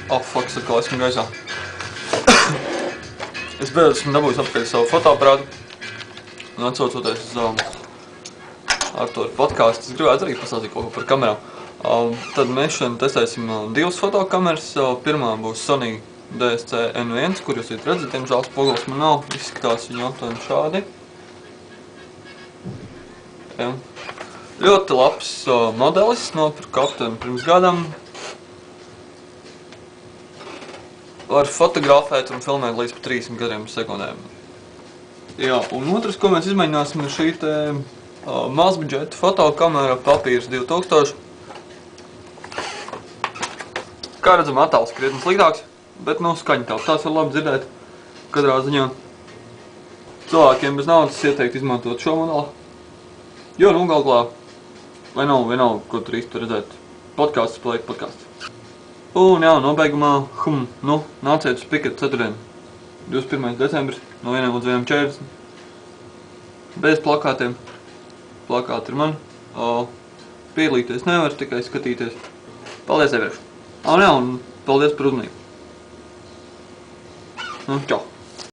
Oh, fuck, sakal, esmu gaisā. Es beidzot esmu dabūjis apkārt savu fotoaparātu. Un atsaucoties uz Artūra podcastu, es gribētu arī pastāstīt kaut ko par kamerām. Tad mēs šodien testēsim divas fotokameras. Pirmā būs Sony DSC N1, kur jūs redzat, diemžēl spogulis man nav. Izskatās viņa aptuveni šādi. Ja. Ļoti labs modelis, nopirku aptuveni pirms gadam. Var fotografēt un filmēt līdz pat 30 gadiem sekundēm. Jā, un otrs, ko mēs izmēģināsim, ir šī te mazbudžeta fotokamera papīrs 2000. Kā redzam, attēls krietni sliktāks, bet skaņa tās var labi dzirdēt. Katrā ziņā cilvēkiem bez naudas ieteikt izmantot šo modeli. Jo, galvā, lai nav vienalga, ko tur īsti redzēt. Podcasts paliek podcasts. Un jā, nobeigumā, nāciet uz Piketu ceturtdienu, 21. decembris, no 1 līdz 1:40. Bez plakātiem. Plakāti ir man. Piedalīties nevar, tikai skatīties. Paldies iepriekš. Un paldies par uzmanību. Čau.